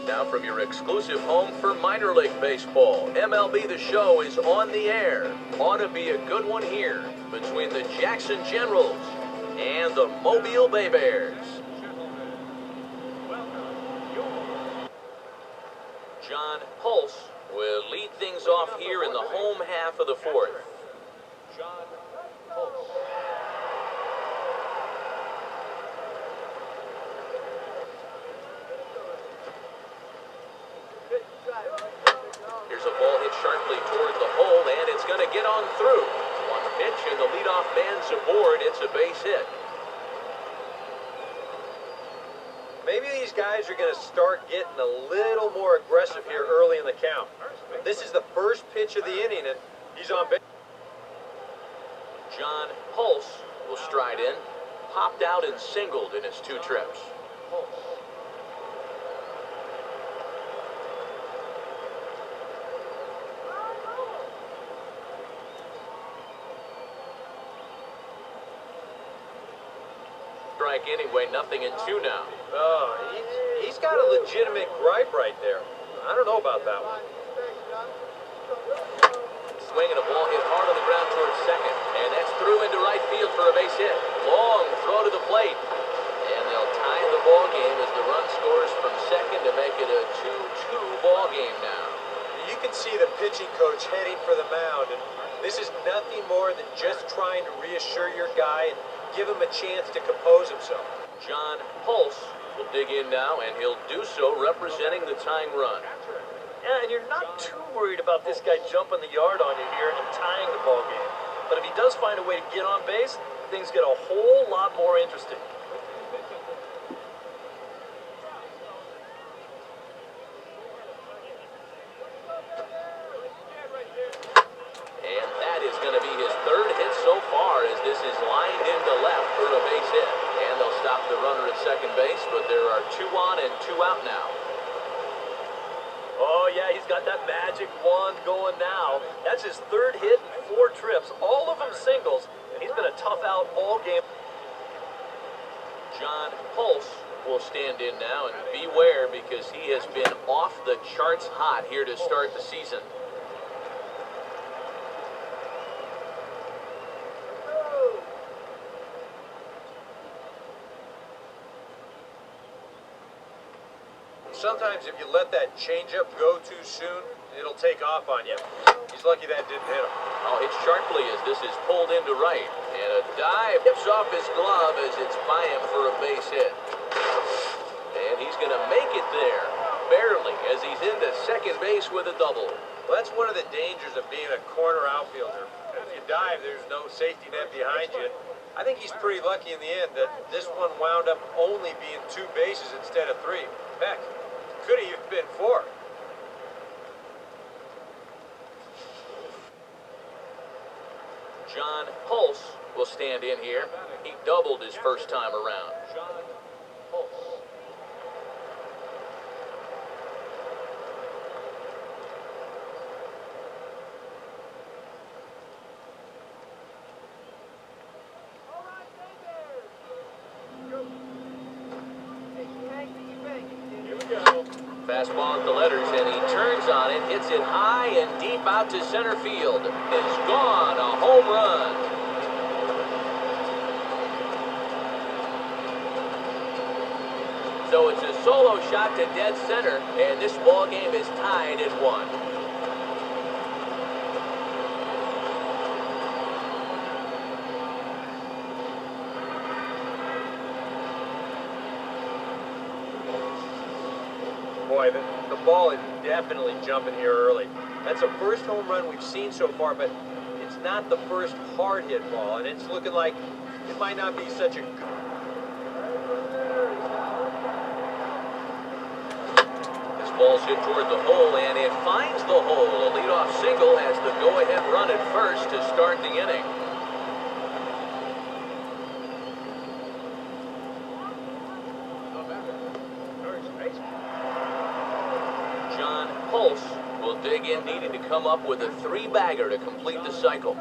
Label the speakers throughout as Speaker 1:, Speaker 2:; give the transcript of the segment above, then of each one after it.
Speaker 1: Now from your exclusive home for minor league baseball, MLB The Show is on the air. Ought to be a good one here between the Jackson Generals and the Mobile Baybears. John Pulse will lead things off here in the home half of the fourth. John Pulse. Here's a ball hit sharply toward the hole, and it's going to get on through. One pitch, and the leadoff man's aboard. It's a base hit.
Speaker 2: Maybe these guys are going to start getting a little more aggressive here early in the count. This is the first pitch of the inning, and he's on base.
Speaker 1: John Pulse will stride in. Popped out and singled in his 2 trips. Strike anyway, 0-2 now.
Speaker 2: Oh, he's got a legitimate gripe right there. I don't know about that one.
Speaker 1: Swinging a ball hit hard on the ground towards second, and that's through into right field for a base hit. Long throw to the plate, and they'll tie the ball game as the run scores from second to make it a 2-2 ball game now.
Speaker 2: You can see the pitching coach heading for the mound, and this is nothing more than just trying to reassure your guy and give him a chance to compose himself.
Speaker 1: John Pulse will dig in now, and he'll do so representing the tying run.
Speaker 3: Yeah, and you're not too worried about this guy jumping the yard on you here and tying the ball game. But if he does find a way to get on base, things get a whole lot more interesting.
Speaker 1: And that is going to be his 3rd hit so far, as this is lined into left for a base hit. And they'll stop the runner at second base, but there are 2 on and 2 out now.
Speaker 3: Oh, yeah, he's got that magic wand going now. That's his 3rd hit in 4 trips, all of them singles, and he's been a tough out all game.
Speaker 1: John Pulse will stand in now, and beware because he has been off the charts hot here to start the season.
Speaker 2: Sometimes if you let that changeup go too soon, it'll take off on you. He's lucky that didn't hit him.
Speaker 1: Oh, hits sharply as this is pulled into right. And a dive tips off his glove as it's by him for a base hit. And he's going to make it there, barely, as he's into second base with a double.
Speaker 2: Well, that's one of the dangers of being a corner outfielder. If you dive, there's no safety net behind you. I think he's pretty lucky in the end that this one wound up only being 2 bases instead of 3. Heck, could have even been 4.
Speaker 1: John Pulse will stand in here. He doubled his first time around. John Pulse. Fastball at the letters, and he turns on it, hits it high and deep out to center field. It's gone, a home run. So it's a solo shot to dead center, and this ball game is tied at 1.
Speaker 2: Boy, the ball is definitely jumping here early. That's the first home run we've seen so far, but it's not the first hard hit ball, and it's looking like it might not be such a good.
Speaker 1: This ball's hit toward the hole, and it finds the hole. A leadoff single has the go-ahead run at first to start the inning. John Pulse will dig in, needing to come up with a 3-bagger to complete the cycle.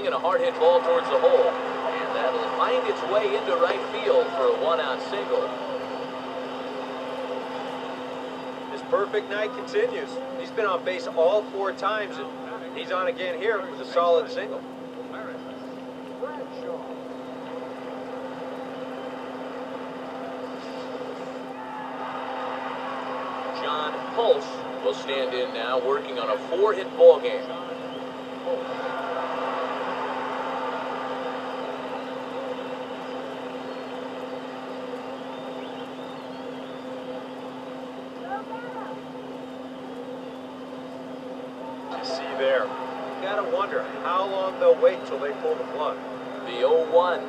Speaker 1: swing and a hard hit ball towards the hole. And that'll find its way into right field for a one-out single.
Speaker 2: His perfect night continues. He's been on base all 4 times, and he's on again here with a solid single.
Speaker 1: John Pulse will stand in now, working on a 4-hit ball game.
Speaker 2: You see there. You gotta wonder how long they'll wait till they pull the plug.
Speaker 1: The 0-1.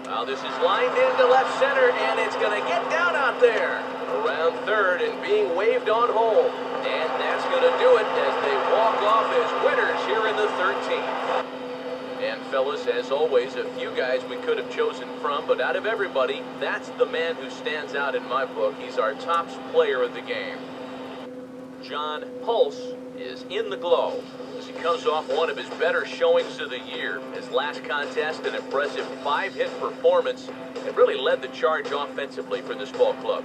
Speaker 1: Now this is lined into left center, and it's going to get down out there. Around third and being waved on home. And that's going to do it as they walk off as winners here in the 13th. And fellas, as always, a few guys we could have chosen from, but out of everybody, that's the man who stands out in my book. He's our top player of the game. John Pulse is in the glow as he comes off one of his better showings of the year. His last contest, an impressive 5-hit performance, and really led the charge offensively for this ball club.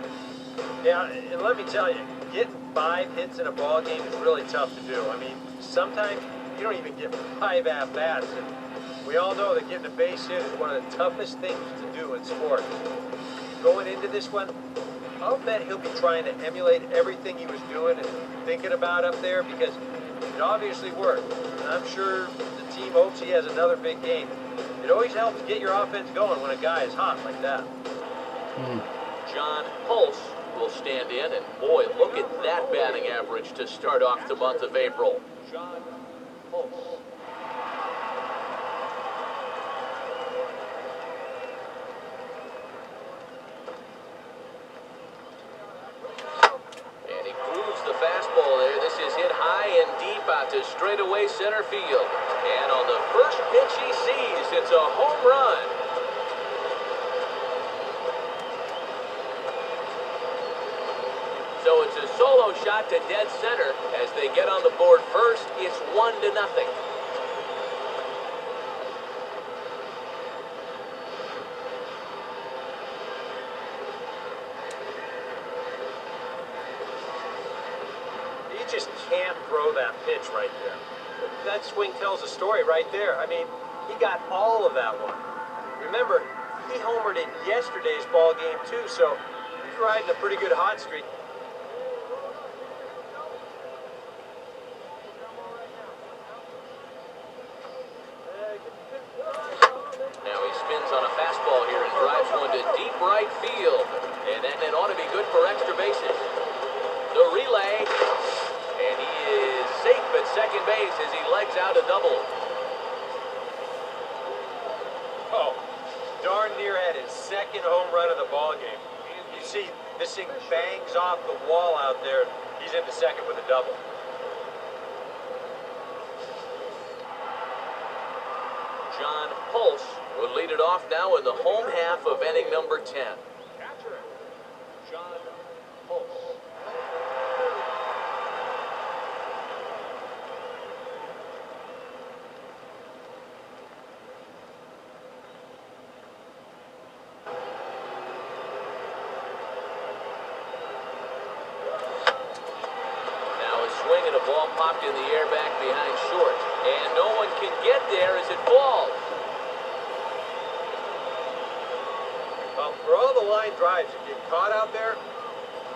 Speaker 2: Yeah, and let me tell you, getting 5 hits in a ball game is really tough to do. I mean, sometimes you don't even get 5 at-bats, and we all know that getting a base hit is one of the toughest things to do in sports. Going into this one, I'll bet he'll be trying to emulate everything he was doing and thinking about up there, because it obviously worked. And I'm sure the team hopes he has another big game. It always helps get your offense going when a guy is hot like that.
Speaker 1: John Pulse will stand in, and boy, look at that batting average to start off the month of April. John Pulse. And he grooves the fastball there. This is hit high and deep out to straightaway center field. And on the first pitch he sees, it's a home run. So it's a solo shot to dead center. As they get on the board first, it's 1-0.
Speaker 2: You just can't throw that pitch right there. That swing tells a story right there. I mean, he got all of that one. Remember, he homered in yesterday's ball game too, so he's riding a pretty good hot streak.
Speaker 1: Now he spins on a fastball here and drives one to deep right field. And that ought to be good for extra bases. The relay. And he is safe at second base as he legs out a double.
Speaker 2: Oh, darn near had his second home run of the ball game. You see, this thing bangs off the wall out there. He's into second with a double.
Speaker 1: John Pulse will lead it off now in the home half of inning number 10.
Speaker 3: Catcher, John Pulse.
Speaker 1: Swing and a ball popped in the air back behind short. And no one can get there as it falls.
Speaker 2: Well, for all the line drives that get caught out there,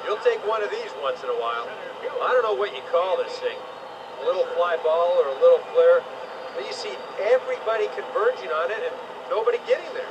Speaker 2: you'll take one of these once in a while. I don't know what you call this thing. A little fly ball or a little flare. But you see everybody converging on it and nobody getting there.